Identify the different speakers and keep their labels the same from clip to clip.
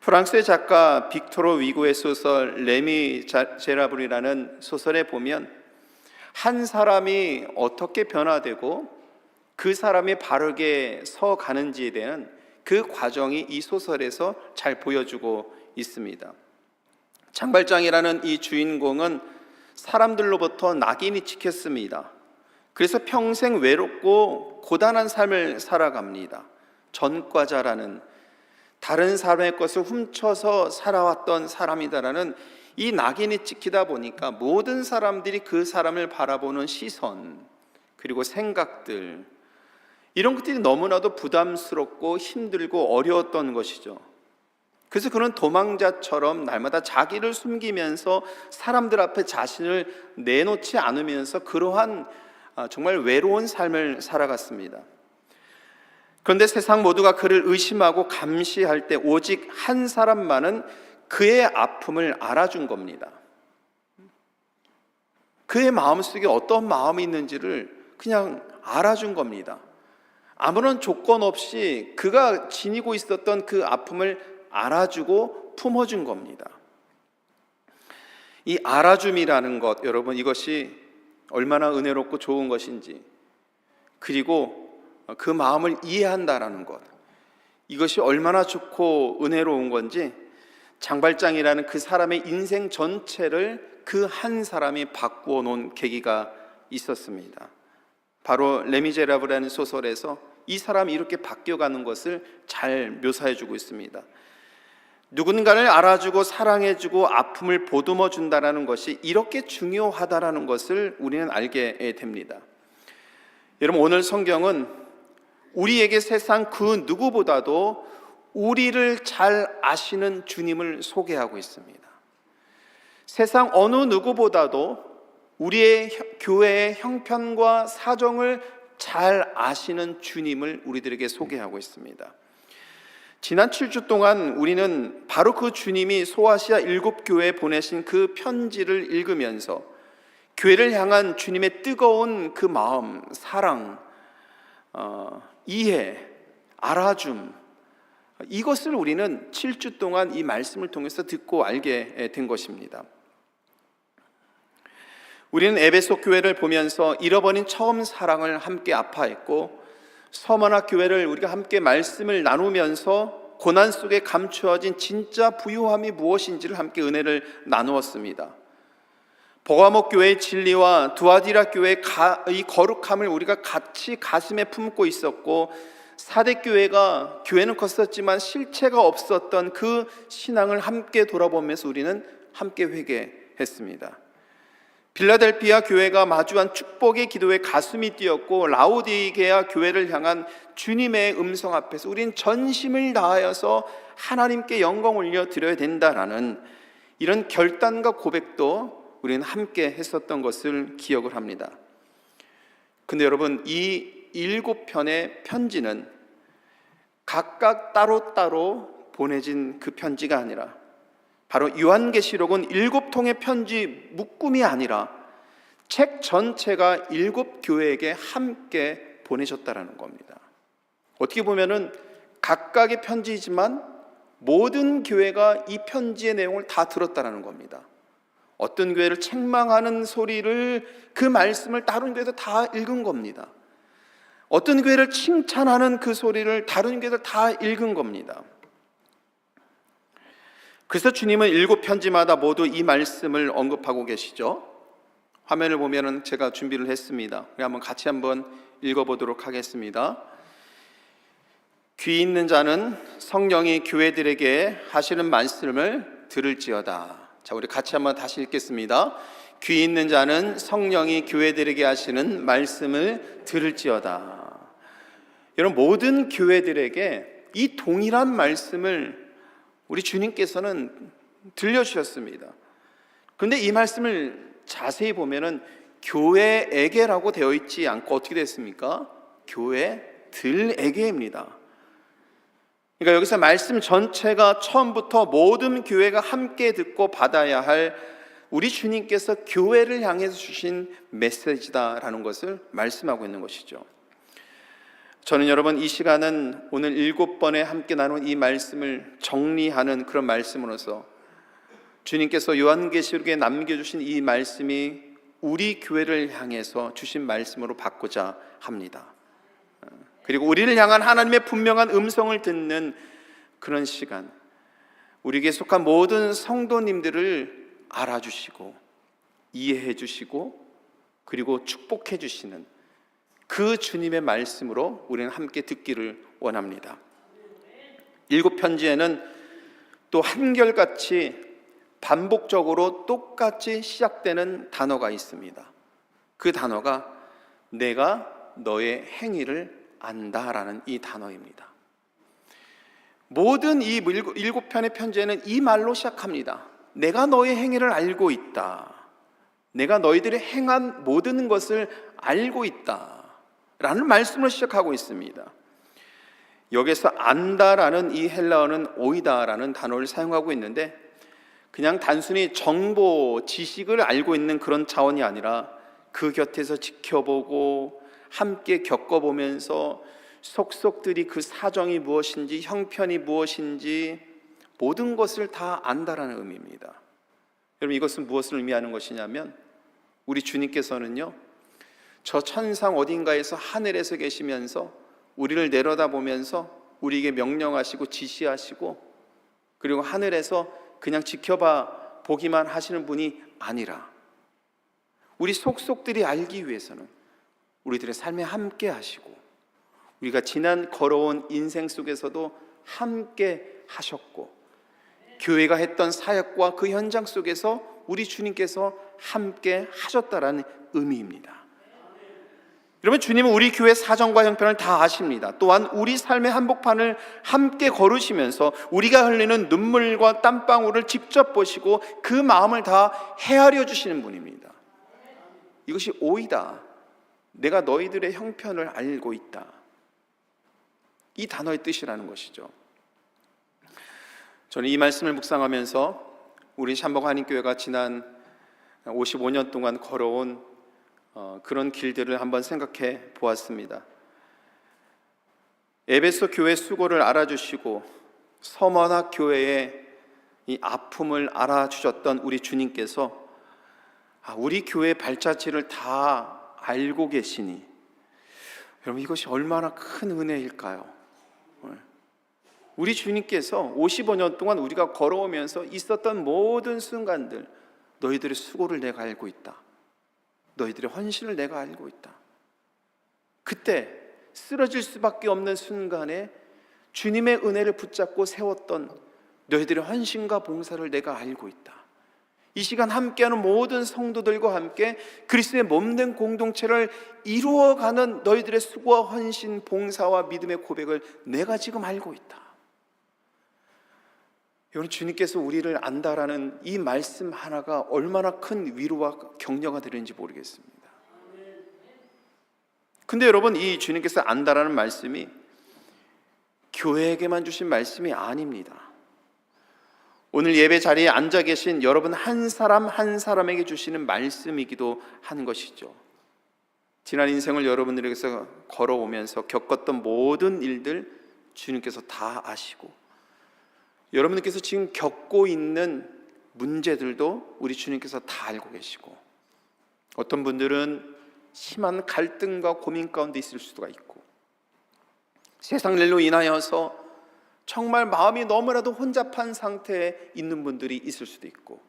Speaker 1: 프랑스의 작가 빅토르 위고의 소설 레미제라블이라는 소설에 보면 한 사람이 어떻게 변화되고 그 사람이 바르게 서 가는지에 대한 그 과정이 이 소설에서 잘 보여주고 있습니다. 장발장이라는 이 주인공은 사람들로부터 낙인이 찍혔습니다. 그래서 평생 외롭고 고단한 삶을 살아갑니다. 전과자라는, 다른 사람의 것을 훔쳐서 살아왔던 사람이다라는 이 낙인이 찍히다 보니까 모든 사람들이 그 사람을 바라보는 시선, 그리고 생각들, 이런 것들이 너무나도 부담스럽고 힘들고 어려웠던 것이죠. 그래서 그는 도망자처럼 날마다 자기를 숨기면서 사람들 앞에 자신을 내놓지 않으면서 그러한 정말 외로운 삶을 살아갔습니다. 그런데 세상 모두가 그를 의심하고 감시할 때 오직 한 사람만은 그의 아픔을 알아준 겁니다. 그의 마음속에 어떤 마음이 있는지를 그냥 알아준 겁니다. 아무런 조건 없이 그가 지니고 있었던 그 아픔을 알아주고 품어준 겁니다. 이 알아줌이라는 것, 여러분, 이것이 얼마나 은혜롭고 좋은 것인지, 그리고 그 마음을 이해한다라는 것, 이것이 얼마나 좋고 은혜로운 건지 장발장이라는 그 사람의 인생 전체를 그 한 사람이 바꾸어 놓은 계기가 있었습니다. 바로 레미제라블이라는 소설에서 이 사람이 이렇게 바뀌어가는 것을 잘 묘사해주고 있습니다. 누군가를 알아주고 사랑해주고 아픔을 보듬어 준다는 것이 이렇게 중요하다는 것을 우리는 알게 됩니다. 여러분, 오늘 성경은 우리에게 세상 그 누구보다도 우리를 잘 아시는 주님을 소개하고 있습니다. 세상 어느 누구보다도 우리의 교회의 형편과 사정을 잘 아시는 주님을 우리들에게 소개하고 있습니다. 지난 7주 동안 우리는 바로 그 주님이 소아시아 7교회에 보내신 그 편지를 읽으면서 교회를 향한 주님의 뜨거운 그 마음, 사랑, 이해, 알아줌, 이것을 우리는 7주 동안 이 말씀을 통해서 듣고 알게 된 것입니다. 우리는 에베소 교회를 보면서 잃어버린 처음 사랑을 함께 아파했고, 서머나 교회를 우리가 함께 말씀을 나누면서 고난 속에 감추어진 진짜 부유함이 무엇인지를 함께 은혜를 나누었습니다. 버가목 교회의 진리와 두아디라 교회의 이 거룩함을 우리가 같이 가슴에 품고 있었고, 사대 교회가 교회는 컸었지만 실체가 없었던 그 신앙을 함께 돌아보면서 우리는 함께 회개했습니다. 빌라델피아 교회가 마주한 축복의 기도에 가슴이 뛰었고, 라오디게아 교회를 향한 주님의 음성 앞에서 우린 전심을 다하여서 하나님께 영광 올려드려야 된다라는 이런 결단과 고백도 우리는 함께 했었던 것을 기억을 합니다. 근데 여러분, 이 7편의 편지는 각각 따로따로 보내진 그 편지가 아니라, 바로 요한계시록은 7통의 편지 묶음이 아니라 책 전체가 7교회에게 함께 보내셨다라는 겁니다. 어떻게 보면은 각각의 편지이지만 모든 교회가 이 편지의 내용을 다 들었다라는 겁니다. 어떤 교회를 책망하는 소리를, 그 말씀을 다른 교회도 다 읽은 겁니다. 어떤 교회를 칭찬하는 그 소리를 다른 교회도 다 읽은 겁니다. 그래서 주님은 7편지마다 모두 이 말씀을 언급하고 계시죠. 화면을 보면은 제가 준비를 했습니다. 우리 같이 한번 읽어보도록 하겠습니다. 귀 있는 자는 성령이 교회들에게 하시는 말씀을 들을지어다. 자, 우리 같이 한번 다시 읽겠습니다. 귀 있는 자는 성령이 교회들에게 하시는 말씀을 들을지어다. 여러분, 모든 교회들에게 이 동일한 말씀을 우리 주님께서는 들려주셨습니다. 그런데 이 말씀을 자세히 보면은 교회에게라고 되어 있지 않고 어떻게 됐습니까? 교회들에게입니다. 그러니까 여기서 말씀 전체가 처음부터 모든 교회가 함께 듣고 받아야 할 우리 주님께서 교회를 향해서 주신 메시지다라는 것을 말씀하고 있는 것이죠. 저는 여러분 이 시간은 오늘 7번에 함께 나눈 이 말씀을 정리하는 그런 말씀으로서 주님께서 요한계시록에 남겨주신 이 말씀이 우리 교회를 향해서 주신 말씀으로 받고자 합니다. 그리고 우리를 향한 하나님의 분명한 음성을 듣는 그런 시간, 우리에게 속한 모든 성도님들을 알아주시고 이해해 주시고 그리고 축복해 주시는 그 주님의 말씀으로 우리는 함께 듣기를 원합니다. 7편지에는 또 한결같이 반복적으로 똑같이 시작되는 단어가 있습니다. 그 단어가 내가 너의 행위를 안다라는 이 단어입니다. 모든 이 7편의 편지에는 이 말로 시작합니다. 내가 너의 행위를 알고 있다. 내가 너희들이 행한 모든 것을 알고 있다 라는 말씀을 시작하고 있습니다. 여기서 안다라는 이 헬라어는 오이다라는 단어를 사용하고 있는데 그냥 단순히 정보, 지식을 알고 있는 그런 차원이 아니라 그 곁에서 지켜보고 함께 겪어보면서 속속들이 그 사정이 무엇인지 형편이 무엇인지 모든 것을 다 안다라는 의미입니다. 여러분 이것은 무엇을 의미하는 것이냐면 우리 주님께서는요 저 천상 어딘가에서 하늘에서 계시면서 우리를 내려다보면서 우리에게 명령하시고 지시하시고 그리고 하늘에서 그냥 지켜봐 보기만 하시는 분이 아니라 우리 속속들이 알기 위해서는 우리들의 삶에 함께 하시고 우리가 지난 걸어온 인생 속에서도 함께 하셨고 교회가 했던 사역과 그 현장 속에서 우리 주님께서 함께 하셨다라는 의미입니다. 여러분 주님은 우리 교회 사정과 형편을 다 아십니다. 또한 우리 삶의 한복판을 함께 걸으시면서 우리가 흘리는 눈물과 땀방울을 직접 보시고 그 마음을 다 헤아려 주시는 분입니다. 이것이 오이다. 내가 너희들의 형편을 알고 있다. 이 단어의 뜻이라는 것이죠. 저는 이 말씀을 묵상하면서 우리 샴복 한인교회가 지난 55년 동안 걸어온 그런 길들을 한번 생각해 보았습니다. 에베소 교회 수고를 알아주시고 서머나 교회의 이 아픔을 알아주셨던 우리 주님께서 우리 교회의 발자취를 다 알고 계시니 여러분 이것이 얼마나 큰 은혜일까요? 우리 주님께서 55년 동안 우리가 걸어오면서 있었던 모든 순간들 너희들의 수고를 내가 알고 있다. 너희들의 헌신을 내가 알고 있다. 그때 쓰러질 수밖에 없는 순간에 주님의 은혜를 붙잡고 세웠던 너희들의 헌신과 봉사를 내가 알고 있다. 이 시간 함께하는 모든 성도들과 함께 그리스도의 몸된 공동체를 이루어가는 너희들의 수고와 헌신, 봉사와 믿음의 고백을 내가 지금 알고 있다. 여러분 주님께서 우리를 안다라는 이 말씀 하나가 얼마나 큰 위로와 격려가 되는지 모르겠습니다. 근데 여러분 이 주님께서 안다라는 말씀이 교회에게만 주신 말씀이 아닙니다. 오늘 예배 자리에 앉아 계신 여러분 한 사람 한 사람에게 주시는 말씀이기도 한 것이죠. 지난 인생을 여러분들에게서 걸어오면서 겪었던 모든 일들 주님께서 다 아시고 여러분들께서 지금 겪고 있는 문제들도 우리 주님께서 다 알고 계시고 어떤 분들은 심한 갈등과 고민 가운데 있을 수가 있고 세상 일로 인하여서 정말 마음이 너무나도 혼잡한 상태에 있는 분들이 있을 수도 있고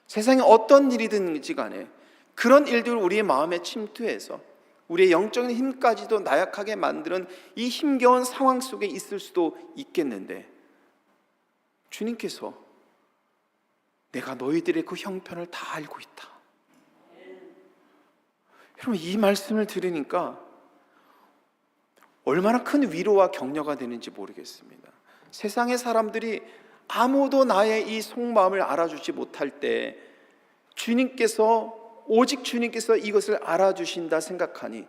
Speaker 1: 세상에 어떤 일이든지 간에 그런 일들을 우리의 마음에 침투해서 우리의 영적인 힘까지도 나약하게 만드는 이 힘겨운 상황 속에 있을 수도 있겠는데 주님께서 내가 너희들의 그 형편을 다 알고 있다. 여러분 이 말씀을 들으니까 얼마나 큰 위로와 격려가 되는지 모르겠습니다. 세상의 사람들이 아무도 나의 이 속마음을 알아주지 못할 때 오직 주님께서 이것을 알아주신다 생각하니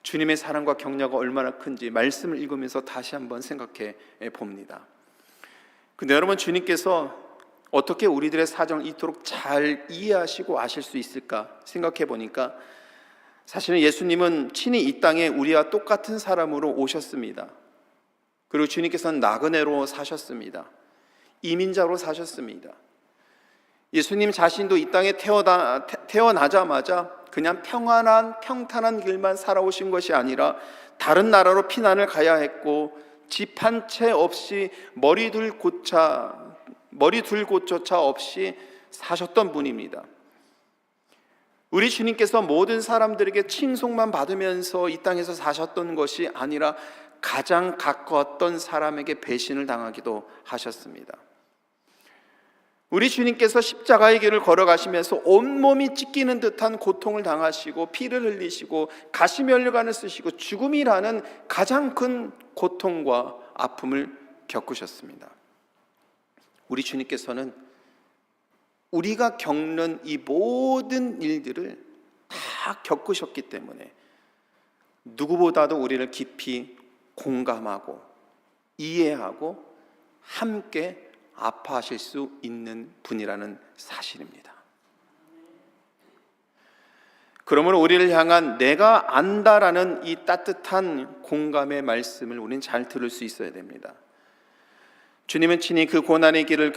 Speaker 1: 주님의 사랑과 격려가 얼마나 큰지 말씀을 읽으면서 다시 한번 생각해 봅니다. 근데 여러분 주님께서 어떻게 우리들의 사정을 이토록 잘 이해하시고 아실 수 있을까 생각해 보니까 사실은 예수님은 친히 이 땅에 우리와 똑같은 사람으로 오셨습니다. 그리고 주님께서는 나그네로 사셨습니다. 이민자로 사셨습니다. 예수님 자신도 이 땅에 태어나자마자 그냥 평탄한 길만 살아오신 것이 아니라 다른 나라로 피난을 가야 했고 집 한 채 없이 머리 둘 곳조차 없이 사셨던 분입니다. 우리 주님께서 모든 사람들에게 칭송만 받으면서 이 땅에서 사셨던 것이 아니라 가장 가까웠던 사람에게 배신을 당하기도 하셨습니다. 우리 주님께서 십자가의 길을 걸어가시면서 온몸이 찢기는 듯한 고통을 당하시고 피를 흘리시고 가시면류관을 쓰시고 죽음이라는 가장 큰 고통과 아픔을 겪으셨습니다. 우리 주님께서는 우리가 겪는 이 모든 일들을 다 겪으셨기 때문에 누구보다도 우리를 깊이 공감하고 이해하고 함께 아파하실 수 있는 분이라는 사실입니다. 그러므로 우리를 향한 내가 안다라는 이 따뜻한 공감의 말씀을 우리는 잘 들을 수 있어야 됩니다. 주님은 친히 그 고난의 길을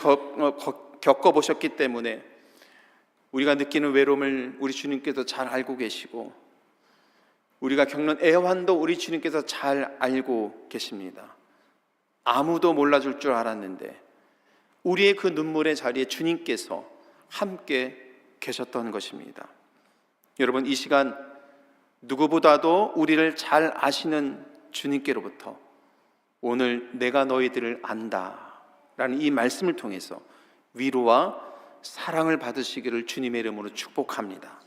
Speaker 1: 겪어보셨기 때문에 우리가 느끼는 외로움을 우리 주님께서 잘 알고 계시고 우리가 겪는 애환도 우리 주님께서 잘 알고 계십니다. 아무도 몰라줄 줄 알았는데 우리의 그 눈물의 자리에 주님께서 함께 계셨던 것입니다. 여러분, 이 시간 누구보다도 우리를 잘 아시는 주님께로부터 오늘 내가 너희들을 안다 라는 이 말씀을 통해서 위로와 사랑을 받으시기를 주님의 이름으로 축복합니다.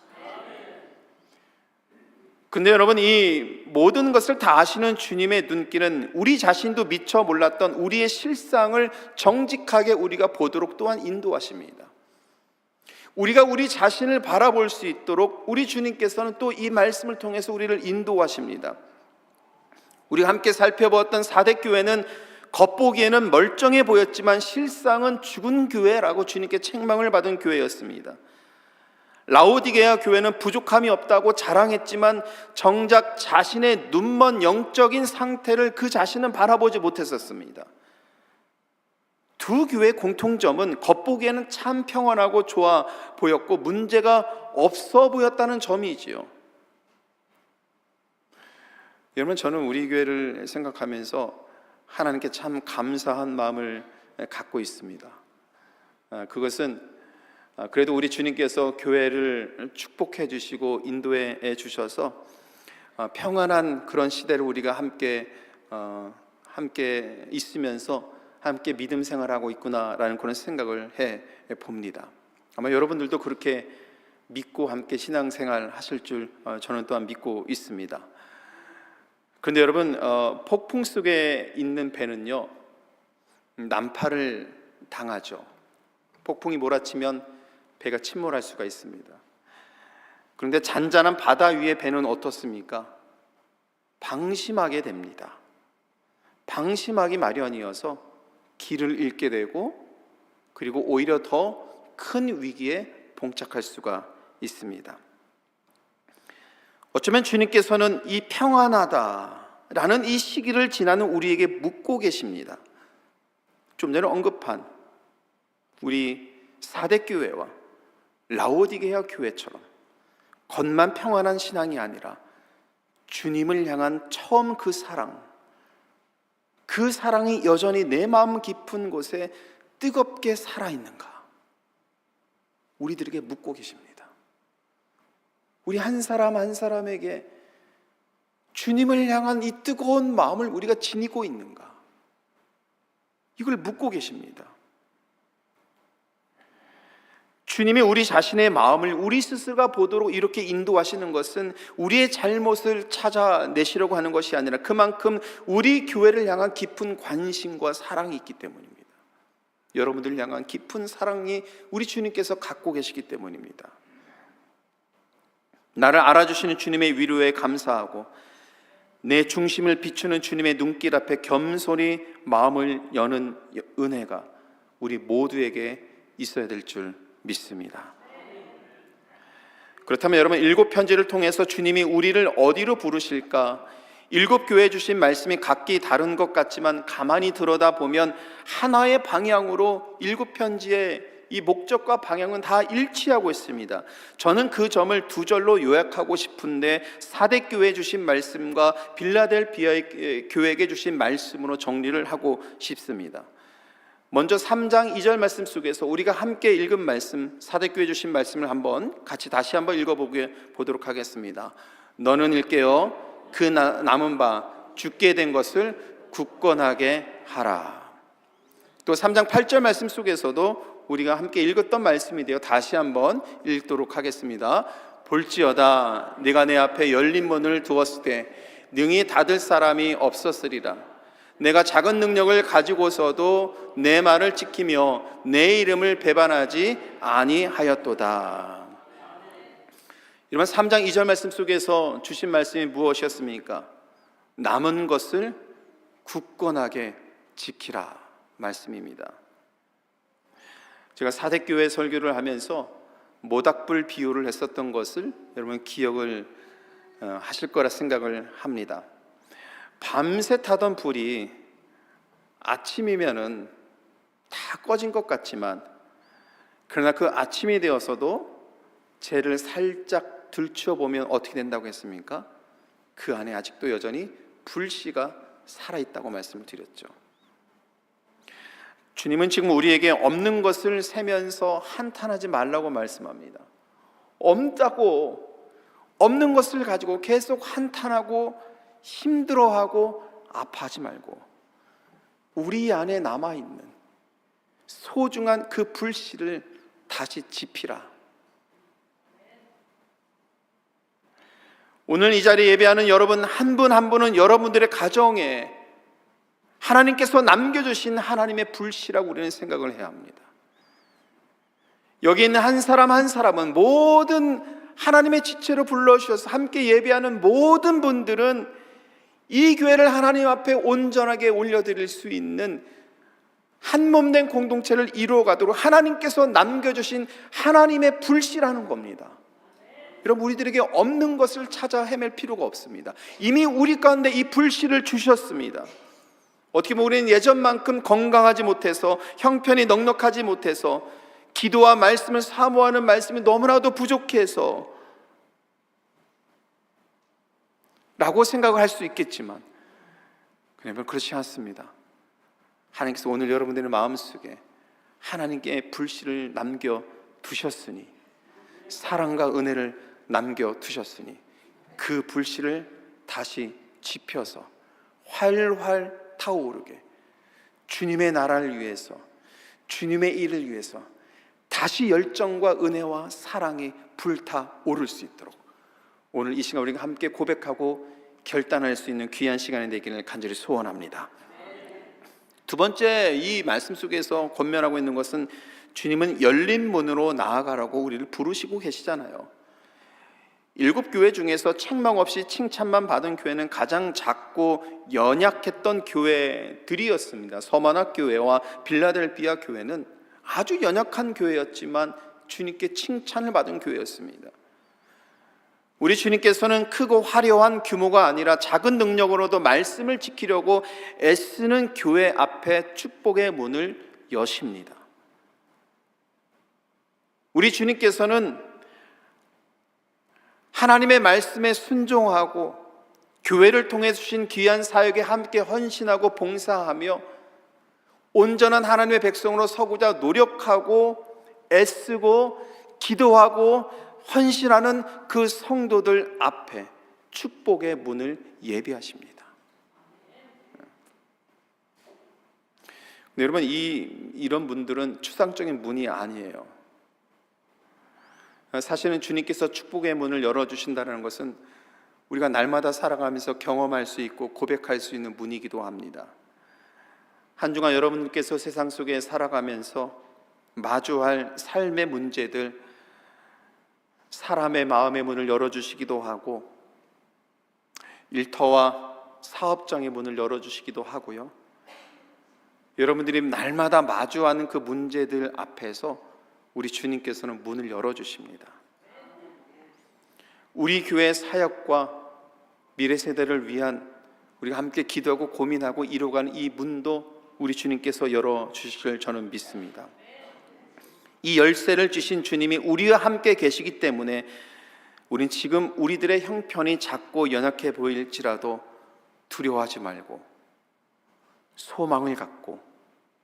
Speaker 1: 근데 여러분, 이 모든 것을 다 아시는 주님의 눈길은 우리 자신도 미처 몰랐던 우리의 실상을 정직하게 우리가 보도록 또한 인도하십니다. 우리가 우리 자신을 바라볼 수 있도록 우리 주님께서는 또 이 말씀을 통해서 우리를 인도하십니다. 우리가 함께 살펴보았던 사대교회는 겉보기에는 멀쩡해 보였지만 실상은 죽은 교회라고 주님께 책망을 받은 교회였습니다. 라오디게아 교회는 부족함이 없다고 자랑했지만 정작 자신의 눈먼 영적인 상태를 그 자신은 바라보지 못했었습니다. 두 교회의 공통점은 겉보기에는 참 평안하고 좋아 보였고 문제가 없어 보였다는 점이지요. 여러분, 저는 우리 교회를 생각하면서 하나님께 참 감사한 마음을 갖고 있습니다. 그것은 그래도 우리 주님께서 교회를 축복해 주시고 인도해 주셔서 평안한 그런 시대를 우리가 함께 있으면서 함께 믿음 생활하고 있구나라는 그런 생각을 해 봅니다. 아마 여러분들도 그렇게 믿고 함께 신앙생활 하실 줄 저는 또한 믿고 있습니다. 그런데 여러분, 폭풍 속에 있는 배는요 난파를 당하죠. 폭풍이 몰아치면 배가 침몰할 수가 있습니다. 그런데 잔잔한 바다 위의 배는 어떻습니까? 방심하게 됩니다. 방심하기 마련이어서 길을 잃게 되고 그리고 오히려 더 큰 위기에 봉착할 수가 있습니다. 어쩌면 주님께서는 이 평안하다라는 이 시기를 지나는 우리에게 묻고 계십니다. 좀 전에 언급한 우리 사대교회와 라오디게아 교회처럼 겉만 평안한 신앙이 아니라 주님을 향한 처음 그 사랑이 여전히 내 마음 깊은 곳에 뜨겁게 살아있는가? 우리들에게 묻고 계십니다. 우리 한 사람 한 사람에게 주님을 향한 이 뜨거운 마음을 우리가 지니고 있는가? 이걸 묻고 계십니다. 주님이 우리 자신의 마음을 우리 스스로가 보도록 이렇게 인도하시는 것은 우리의 잘못을 찾아내시려고 하는 것이 아니라 그만큼 우리 교회를 향한 깊은 관심과 사랑이 있기 때문입니다. 여러분들 향한 깊은 사랑이 우리 주님께서 갖고 계시기 때문입니다. 나를 알아주시는 주님의 위로에 감사하고 내 중심을 비추는 주님의 눈길 앞에 겸손히 마음을 여는 은혜가 우리 모두에게 있어야 될 줄 믿습니다. 그렇다면 여러분, 일곱 편지를 통해서 주님이 우리를 어디로 부르실까? 일곱 교회에 주신 말씀이 각기 다른 것 같지만 가만히 들여다보면 하나의 방향으로 일곱 편지의 이 목적과 방향은 다 일치하고 있습니다. 저는 그 점을 두 절로 요약하고 싶은데, 사대 교회에 주신 말씀과 빌라델비아의 교회에게 주신 말씀으로 정리를 하고 싶습니다. 먼저 3장 2절 말씀 속에서 우리가 함께 읽은 말씀, 사대 교회에 주신 말씀을 같이 다시 한번 읽어보도록 하겠습니다. 너는 일깨어 그 남은 바 죽게 된 것을 굳건하게 하라. 또 3장 8절 말씀 속에서도 우리가 함께 읽었던 말씀인데요, 다시 한번 읽도록 하겠습니다. 볼지어다 네가 내 앞에 열린 문을 두었을 때 능히 닫을 사람이 없었으리라. 내가 작은 능력을 가지고서도 내 말을 지키며 내 이름을 배반하지 아니하였도다. 여러분, 3장 2절 말씀 속에서 주신 말씀이 무엇이었습니까? 남은 것을 굳건하게 지키라 말씀입니다. 제가 사대교회 설교를 하면서 모닥불 비유를 했었던 것을 여러분 기억을 하실 거라 생각을 합니다. 밤새 타던 불이 아침이면은 다 꺼진 것 같지만, 그러나 그 아침이 되어서도 쟤를 살짝 들추어 보면 어떻게 된다고 했습니까? 그 안에 아직도 여전히 불씨가 살아있다고 말씀을 드렸죠. 주님은 지금 우리에게 없는 것을 세면서 한탄하지 말라고 말씀합니다. 없는 것을 가지고 계속 한탄하고 힘들어하고 아파하지 말고 우리 안에 남아있는 소중한 그 불씨를 다시 지피라. 오늘 이 자리에 예배하는 여러분 한 분 한 분은 여러분들의 가정에 하나님께서 남겨주신 하나님의 불씨라고 우리는 생각을 해야 합니다. 여기 있는 한 사람 한 사람은 모든 하나님의 지체로 불러주셔서 함께 예배하는 모든 분들은 이 교회를 하나님 앞에 온전하게 올려드릴 수 있는 한 몸 된 공동체를 이루어가도록 하나님께서 남겨주신 하나님의 불씨라는 겁니다. 여러분, 우리들에게 없는 것을 찾아 헤맬 필요가 없습니다. 이미 우리 가운데 이 불씨를 주셨습니다. 어떻게 보면 우리는 예전만큼 건강하지 못해서, 형편이 넉넉하지 못해서, 기도와 말씀을 사모하는 말씀이 너무나도 부족해서 라고 생각을 할 수 있겠지만, 여러분, 그렇지 않습니다. 하나님께서 오늘 여러분들의 마음속에 하나님께 불씨를 남겨두셨으니, 사랑과 은혜를 남겨두셨으니 그 불씨를 다시 지펴서 활활 타오르게 주님의 나라를 위해서, 주님의 일을 위해서 다시 열정과 은혜와 사랑이 불타오를 수 있도록 오늘 이 시간 우리가 함께 고백하고 결단할 수 있는 귀한 시간이 되기를 간절히 소원합니다. 두 번째, 이 말씀 속에서 권면하고 있는 것은 주님은 열린 문으로 나아가라고 우리를 부르시고 계시잖아요. 일곱 교회 중에서 책망 없이 칭찬만 받은 교회는 가장 작고 연약했던 교회들이었습니다. 서머나 교회와 빌라델비아 교회는 아주 연약한 교회였지만 주님께 칭찬을 받은 교회였습니다. 우리 주님께서는 크고 화려한 규모가 아니라 작은 능력으로도 말씀을 지키려고 애쓰는 교회 앞에 축복의 문을 여십니다. 우리 주님께서는 하나님의 말씀에 순종하고 교회를 통해 주신 귀한 사역에 함께 헌신하고 봉사하며 온전한 하나님의 백성으로 서고자 노력하고 애쓰고 기도하고 헌신하는 그 성도들 앞에 축복의 문을 예비하십니다. 근데 여러분, 이런 분들은 추상적인 문이 아니에요. 사실은 주님께서 축복의 문을 열어주신다는 것은 우리가 날마다 살아가면서 경험할 수 있고 고백할 수 있는 문이기도 합니다. 한 주간 여러분께서 세상 속에 살아가면서 마주할 삶의 문제들, 사람의 마음의 문을 열어주시기도 하고 일터와 사업장의 문을 열어주시기도 하고요, 여러분들이 날마다 마주하는 그 문제들 앞에서 우리 주님께서는 문을 열어주십니다. 우리 교회 사역과 미래 세대를 위한 우리가 함께 기도하고 고민하고 이루어가는 이 문도 우리 주님께서 열어주실 저는 믿습니다. 이 열쇠를 주신 주님이 우리와 함께 계시기 때문에 우린 지금 우리들의 형편이 작고 연약해 보일지라도 두려워하지 말고 소망을 갖고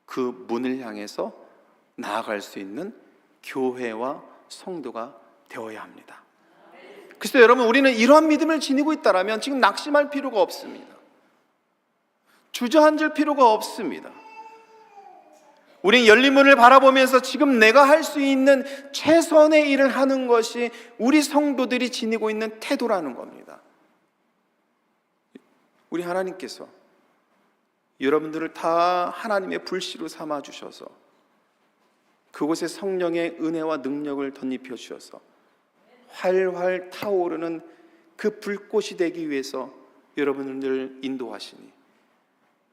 Speaker 1: 그 문을 향해서 나아갈 수 있는 교회와 성도가 되어야 합니다. 그래서 여러분, 우리는 이러한 믿음을 지니고 있다면 지금 낙심할 필요가 없습니다. 주저앉을 필요가 없습니다. 우린 열린 문을 바라보면서 지금 내가 할 수 있는 최선의 일을 하는 것이 우리 성도들이 지니고 있는 태도라는 겁니다. 우리 하나님께서 여러분들을 다 하나님의 불씨로 삼아 주셔서 그곳에 성령의 은혜와 능력을 덧입혀 주셔서 활활 타오르는 그 불꽃이 되기 위해서 여러분들 인도하시니,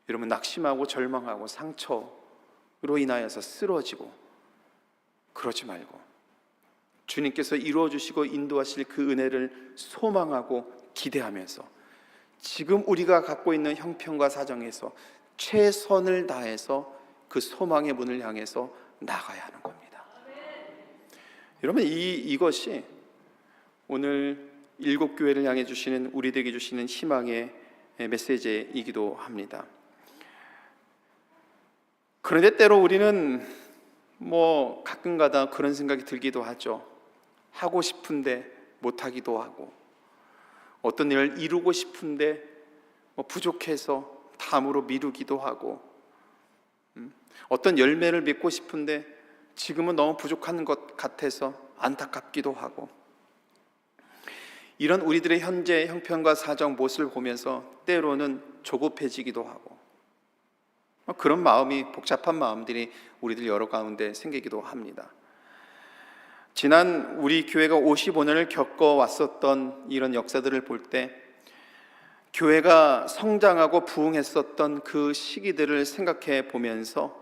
Speaker 1: 여러분 낙심하고 절망하고 상처로 인하여서 쓰러지고 그러지 말고 주님께서 이루어 주시고 인도하실 그 은혜를 소망하고 기대하면서 지금 우리가 갖고 있는 형편과 사정에서 최선을 다해서 그 소망의 문을 향해서 나가야 하는 겁니다. 여러분, 이것이 오늘 일곱 교회를 향해 주시는, 우리에게 주시는 희망의 메시지이기도 합니다. 그런데 때로 우리는 가끔가다 그런 생각이 들기도 하죠. 하고 싶은데 못하기도 하고, 어떤 일을 이루고 싶은데 부족해서 다음으로 미루기도 하고, 어떤 열매를 맺고 싶은데 지금은 너무 부족한 것 같아서 안타깝기도 하고, 이런 우리들의 현재 형편과 사정 모습을 보면서 때로는 조급해지기도 하고, 그런 마음이, 복잡한 마음들이 우리들 여러 가운데 생기기도 합니다. 지난 우리 교회가 55년을 겪어왔었던 이런 역사들을 볼 때 교회가 성장하고 부흥했었던 그 시기들을 생각해 보면서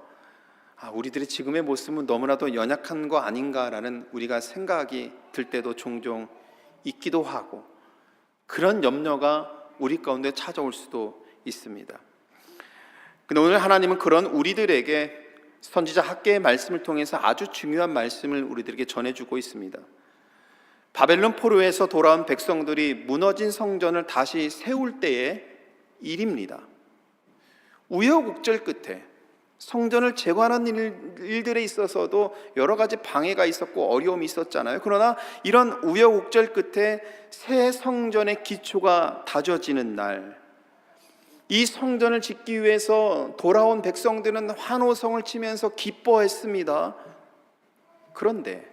Speaker 1: 우리들의 지금의 모습은 너무나도 연약한 거 아닌가라는 우리가 생각이 들 때도 종종 있기도 하고, 그런 염려가 우리 가운데 찾아올 수도 있습니다. 근데 오늘 하나님은 그런 우리들에게 선지자 학개의 말씀을 통해서 아주 중요한 말씀을 우리들에게 전해주고 있습니다. 바벨론 포로에서 돌아온 백성들이 무너진 성전을 다시 세울 때의 일입니다. 우여곡절 끝에 성전을 재건하는 일들에 있어서도 여러 가지 방해가 있었고 어려움이 있었잖아요. 그러나 이런 우여곡절 끝에 새 성전의 기초가 다져지는 날, 이 성전을 짓기 위해서 돌아온 백성들은 환호성을 치면서 기뻐했습니다. 그런데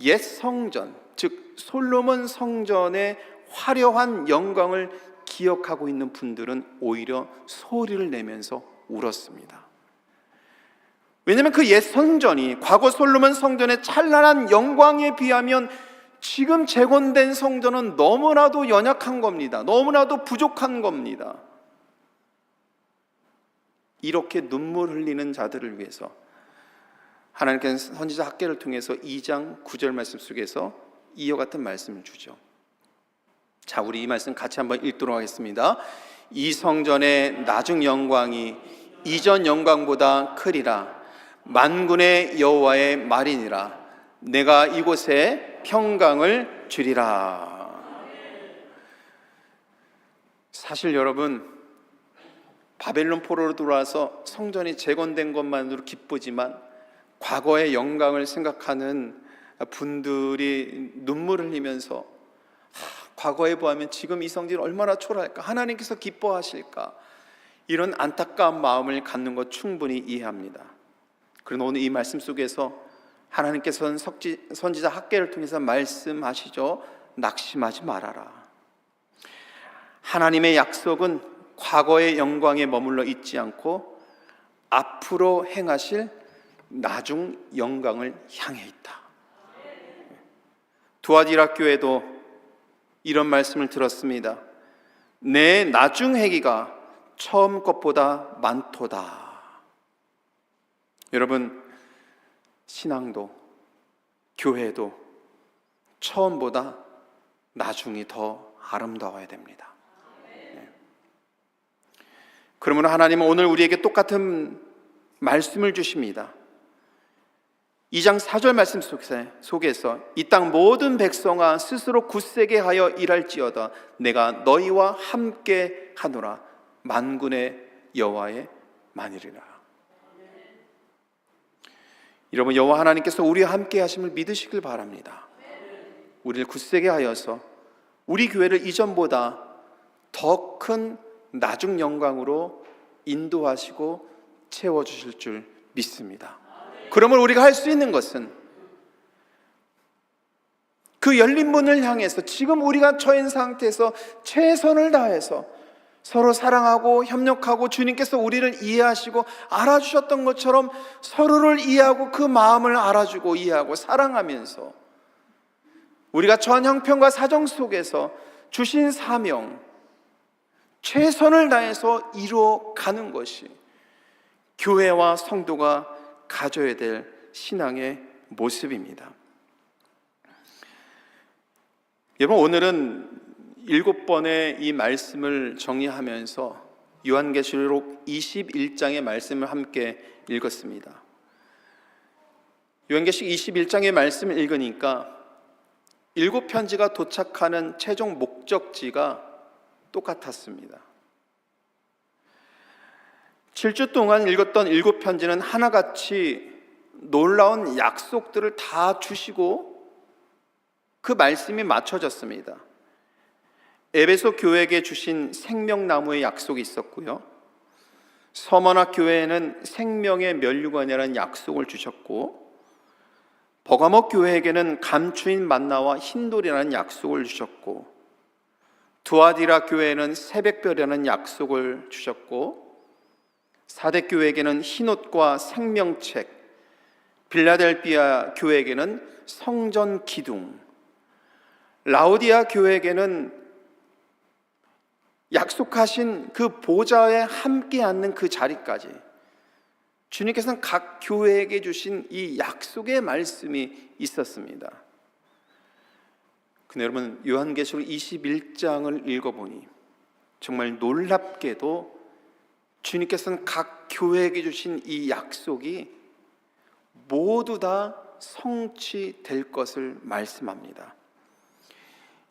Speaker 1: 옛 성전, 즉 솔로몬 성전의 화려한 영광을 기억하고 있는 분들은 오히려 소리를 내면서 울었습니다. 왜냐하면 그 옛 성전이 과거 솔로몬 성전의 찬란한 영광에 비하면 지금 재건된 성전은 너무나도 연약한 겁니다. 너무나도 부족한 겁니다. 이렇게 눈물 흘리는 자들을 위해서 하나님께서 선지자 학개를 통해서 2장 9절 말씀 속에서 이와 같은 말씀을 주죠. 자, 우리 이 말씀 같이 한번 읽도록 하겠습니다. 이 성전의 나중 영광이 이전 영광보다 크리라. 만군의 여호와의 말이니라. 내가 이곳에 평강을 주리라. 사실 여러분, 바벨론 포로로 돌아와서 성전이 재건된 것만으로 기쁘지만 과거의 영광을 생각하는 분들이 눈물을 흘리면서 과거에 보면 지금 이 성전이 얼마나 초라할까, 하나님께서 기뻐하실까, 이런 안타까운 마음을 갖는 것 충분히 이해합니다. 그러나 오늘 이 말씀 속에서 하나님께서는 선지자 학개를 통해서 말씀하시죠. 낙심하지 말아라. 하나님의 약속은 과거의 영광에 머물러 있지 않고 앞으로 행하실 나중 영광을 향해 있다. 두아디라 교회도 이런 말씀을 들었습니다. 내 나중 행위가 처음 것보다 많도다. 여러분, 신앙도 교회도 처음보다 나중이 더 아름다워야 됩니다. 그러므로 하나님은 오늘 우리에게 똑같은 말씀을 주십니다. 2장 4절 말씀 속에서 이 땅 모든 백성아 스스로 굳세게 하여 일할지어다 내가 너희와 함께 하노라 만군의 여호와의 만일이라. 여러분, 여호와 하나님께서 우리와 함께 하심을 믿으시길 바랍니다. 우리를 굳세게 하여서 우리 교회를 이전보다 더 큰 나중 영광으로 인도하시고 채워주실 줄 믿습니다. 그러면 우리가 할 수 있는 것은 그 열린 문을 향해서 지금 우리가 처한 상태에서 최선을 다해서 서로 사랑하고 협력하고 주님께서 우리를 이해하시고 알아주셨던 것처럼 서로를 이해하고 그 마음을 알아주고 이해하고 사랑하면서 우리가 처한 형편과 사정 속에서 주신 사명 최선을 다해서 이루어가는 것이 교회와 성도가 가져야 될 신앙의 모습입니다. 여러분, 오늘은 7번의 이 말씀을 정리하면서 요한계시록 21장의 말씀을 함께 읽었습니다. 요한계시록 21장의 말씀을 읽으니까 7편지가 도착하는 최종 목적지가 똑같았습니다. 7주 동안 읽었던 7편지는 하나같이 놀라운 약속들을 다 주시고 그 말씀이 맞춰졌습니다. 에베소 교회에게 주신 생명나무의 약속이 있었고요, 서머나 교회에는 생명의 면류관이라는 약속을 주셨고, 버가모 교회에게는 감추인 만나와 흰돌이라는 약속을 주셨고, 두아디라 교회에는 새벽별이라는 약속을 주셨고, 사대 교회에게는 흰옷과 생명책, 빌라델비아 교회에게는 성전 기둥, 라오디아 교회에게는 약속하신 그 보좌에 함께 앉는 그 자리까지 주님께서는 각 교회에게 주신 이 약속의 말씀이 있었습니다. 근데 여러분, 요한계시록 21장을 읽어보니 정말 놀랍게도 주님께서는 각 교회에게 주신 이 약속이 모두 다 성취될 것을 말씀합니다.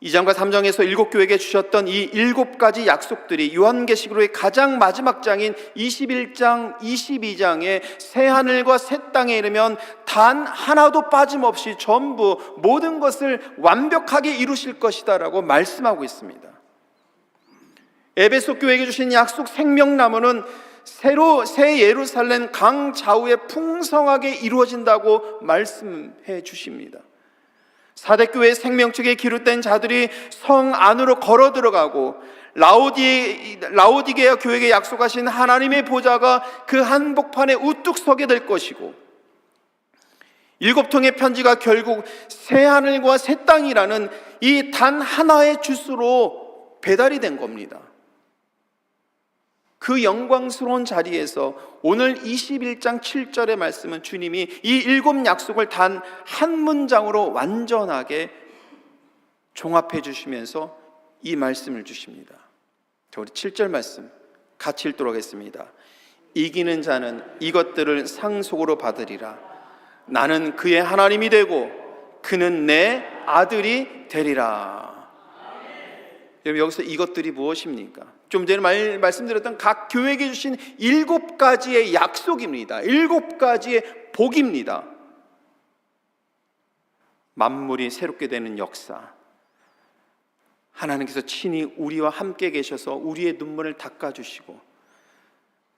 Speaker 1: 2장과 3장에서 7교회에게 주셨던 이 7가지 약속들이 요한계시록의 가장 마지막 장인 21장, 22장에 새 하늘과 새 땅에 이르면 단 하나도 빠짐없이 전부 모든 것을 완벽하게 이루실 것이다 라고 말씀하고 있습니다. 에베소 교회에게 주신 약속 생명나무는 새 예루살렘 강 좌우에 풍성하게 이루어진다고 말씀해 주십니다. 사대교회의 생명책에 기록된 자들이 성 안으로 걸어 들어가고 라오디게아 교회에게 약속하신 하나님의 보좌가 그 한복판에 우뚝 서게 될 것이고, 7통의 편지가 결국 새 하늘과 새 땅이라는 이 단 하나의 주소로 배달이 된 겁니다. 그 영광스러운 자리에서 오늘 21장 7절의 말씀은 주님이 이 7 약속을 단 한 문장으로 완전하게 종합해 주시면서 이 말씀을 주십니다. 우리 7절 말씀 같이 읽도록 하겠습니다. 이기는 자는 이것들을 상속으로 받으리라. 나는 그의 하나님이 되고 그는 내 아들이 되리라. 여러분, 여기서 이것들이 무엇입니까? 좀 전에 말씀드렸던 각 교회에게 주신 7가지의 약속입니다. 7가지의 복입니다. 만물이 새롭게 되는 역사, 하나님께서 친히 우리와 함께 계셔서 우리의 눈물을 닦아주시고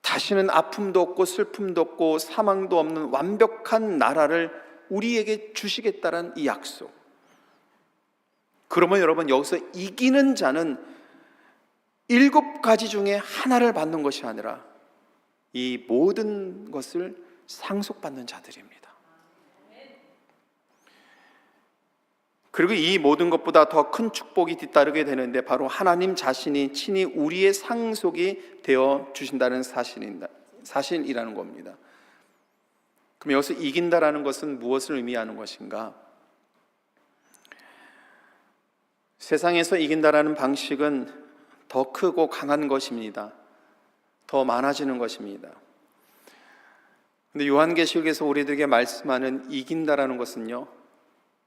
Speaker 1: 다시는 아픔도 없고 슬픔도 없고 사망도 없는 완벽한 나라를 우리에게 주시겠다는 이 약속. 그러면 여러분, 여기서 이기는 자는 7가지 중에 하나를 받는 것이 아니라 이 모든 것을 상속받는 자들입니다. 그리고 이 모든 것보다 더 큰 축복이 뒤따르게 되는데 바로 하나님 자신이 친히 우리의 상속이 되어 주신다는 사실이라는 겁니다. 그럼 여기서 이긴다라는 것은 무엇을 의미하는 것인가? 세상에서 이긴다라는 방식은 더 크고 강한 것입니다. 더 많아지는 것입니다. 근데 요한계시록에서 우리들에게 말씀하는 이긴다라는 것은요,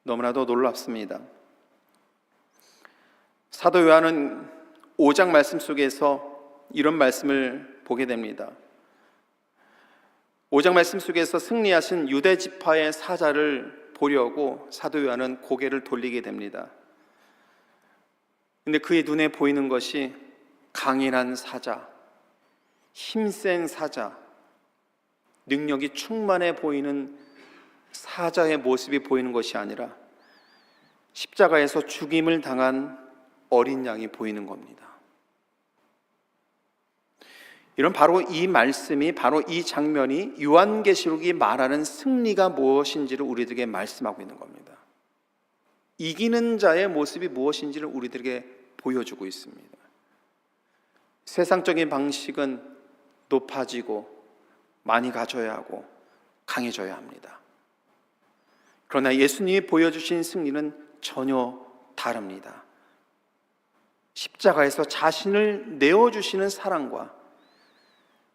Speaker 1: 너무나도 놀랍습니다. 사도 요한은 5장 말씀 속에서 이런 말씀을 보게 됩니다. 5장 말씀 속에서 승리하신 유대 지파의 사자를 보려고 사도 요한은 고개를 돌리게 됩니다. 근데 그의 눈에 보이는 것이 강인한 사자, 힘센 사자, 능력이 충만해 보이는 사자의 모습이 보이는 것이 아니라 십자가에서 죽임을 당한 어린 양이 보이는 겁니다. 이런 바로 이 말씀이, 바로 이 장면이 요한계시록이 말하는 승리가 무엇인지를 우리들에게 말씀하고 있는 겁니다. 이기는 자의 모습이 무엇인지를 우리들에게 보여주고 있습니다. 세상적인 방식은 높아지고 많이 가져야 하고 강해져야 합니다. 그러나 예수님이 보여주신 승리는 전혀 다릅니다. 십자가에서 자신을 내어주시는 사랑과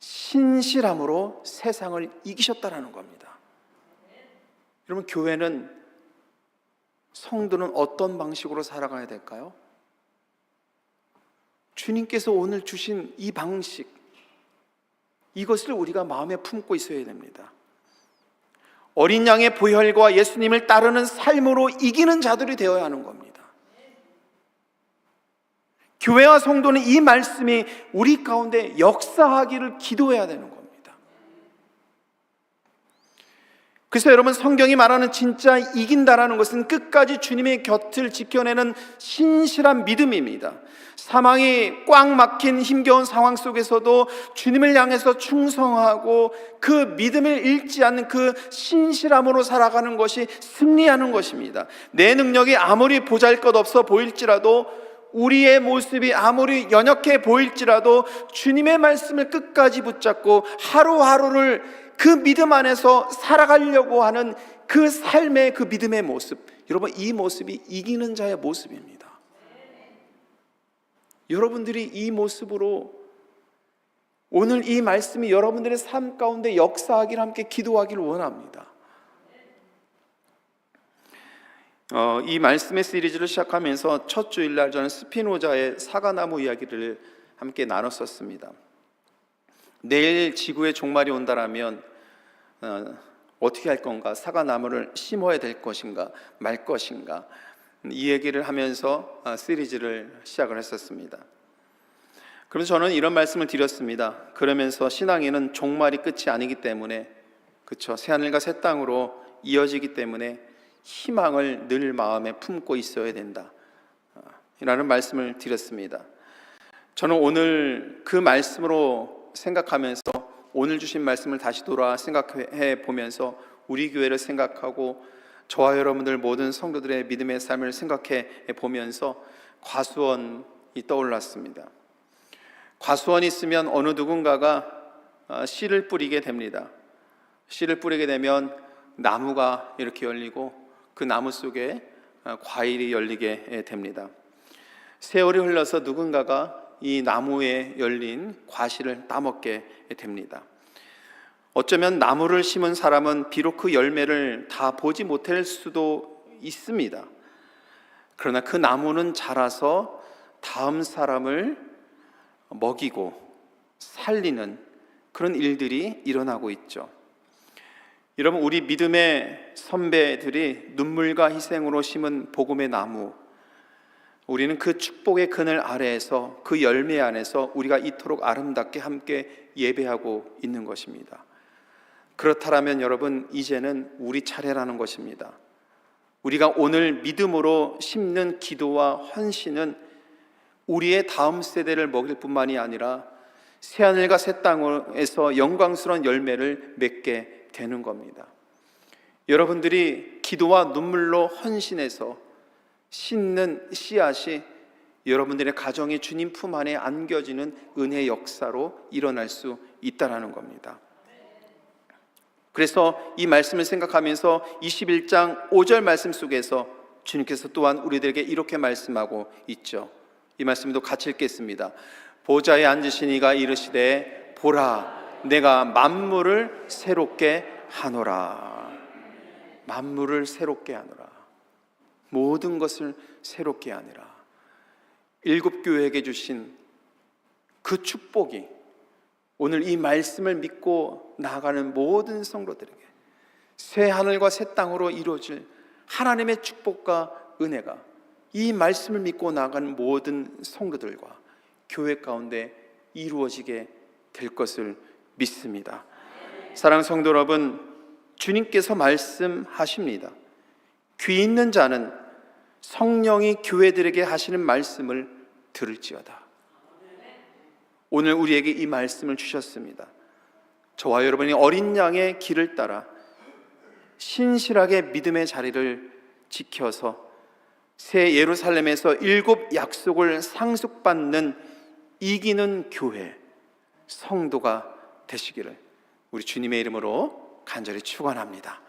Speaker 1: 신실함으로 세상을 이기셨다라는 겁니다. 여러분, 교회는, 성도는 어떤 방식으로 살아가야 될까요? 주님께서 오늘 주신 이 방식, 이것을 우리가 마음에 품고 있어야 됩니다. 어린 양의 보혈과 예수님을 따르는 삶으로 이기는 자들이 되어야 하는 겁니다. 교회와 성도는 이 말씀이 우리 가운데 역사하기를 기도해야 되는 겁니다. 그래서 여러분, 성경이 말하는 진짜 이긴다라는 것은 끝까지 주님의 곁을 지켜내는 신실한 믿음입니다. 사망이 꽉 막힌 힘겨운 상황 속에서도 주님을 향해서 충성하고 그 믿음을 잃지 않는 그 신실함으로 살아가는 것이 승리하는 것입니다. 내 능력이 아무리 보잘것없어 보일지라도, 우리의 모습이 아무리 연약해 보일지라도 주님의 말씀을 끝까지 붙잡고 하루하루를 그 믿음 안에서 살아가려고 하는 그 삶의, 그 믿음의 모습, 여러분, 이 모습이 이기는 자의 모습입니다. 여러분들이 이 모습으로 오늘 이 말씀이 여러분들의 삶 가운데 역사하기를 함께 기도하기를 원합니다. 이 말씀의 시리즈를 시작하면서 첫 주일날 저는 스피노자의 사과나무 이야기를 함께 나눴었습니다. 내일 지구의 종말이 온다라면 어떻게 할 건가? 사과나무를 심어야 될 것인가 말 것인가? 이 얘기를 하면서 시리즈를 시작을 했었습니다. 그래서 저는 이런 말씀을 드렸습니다. 그러면서 신앙에는 종말이 끝이 아니기 때문에, 그렇죠, 새하늘과 새 땅으로 이어지기 때문에 희망을 늘 마음에 품고 있어야 된다 라는 말씀을 드렸습니다. 저는 오늘 그 말씀으로 생각하면서 오늘 주신 말씀을 다시 돌아 생각해 보면서 우리 교회를 생각하고 저와 여러분들 모든 성도들의 믿음의 삶을 생각해 보면서 과수원이 떠올랐습니다. 과수원이 있으면 어느 누군가가 씨를 뿌리게 됩니다. 씨를 뿌리게 되면 나무가 이렇게 열리고 그 나무 속에 과일이 열리게 됩니다. 세월이 흘러서 누군가가 이 나무에 열린 과실을 따먹게 됩니다. 어쩌면 나무를 심은 사람은 비록 그 열매를 다 보지 못할 수도 있습니다. 그러나 그 나무는 자라서 다음 사람을 먹이고 살리는 그런 일들이 일어나고 있죠. 여러분, 우리 믿음의 선배들이 눈물과 희생으로 심은 복음의 나무, 우리는 그 축복의 그늘 아래에서, 그 열매 안에서 우리가 이토록 아름답게 함께 예배하고 있는 것입니다. 그렇다면 여러분, 이제는 우리 차례라는 것입니다. 우리가 오늘 믿음으로 심는 기도와 헌신은 우리의 다음 세대를 먹일 뿐만이 아니라 새하늘과 새 땅에서 영광스러운 열매를 맺게 되는 겁니다. 여러분들이 기도와 눈물로 헌신해서 심는 씨앗이 여러분들의 가정이 주님 품 안에 안겨지는 은혜의 역사로 일어날 수 있다는 겁니다. 그래서 이 말씀을 생각하면서 21장 5절 말씀 속에서 주님께서 또한 우리들에게 이렇게 말씀하고 있죠. 이 말씀도 같이 읽겠습니다. 보좌에 앉으신 이가 이르시되 보라 내가 만물을 새롭게 하노라. 만물을 새롭게 하노라. 모든 것을 새롭게 하니라. 일곱 교회에게 주신 그 축복이 오늘 이 말씀을 믿고 나아가는 모든 성도들에게 새 하늘과 새 땅으로 이루어질 하나님의 축복과 은혜가 이 말씀을 믿고 나아가는 모든 성도들과 교회 가운데 이루어지게 될 것을 믿습니다. 사랑하는 성도 여러분, 주님께서 말씀하십니다. 귀 있는 자는 성령이 교회들에게 하시는 말씀을 들을지어다. 오늘 우리에게 이 말씀을 주셨습니다. 저와 여러분이 어린 양의 길을 따라 신실하게 믿음의 자리를 지켜서 새 예루살렘에서 일곱 약속을 상속받는 이기는 교회, 성도가 되시기를 우리 주님의 이름으로 간절히 축원합니다.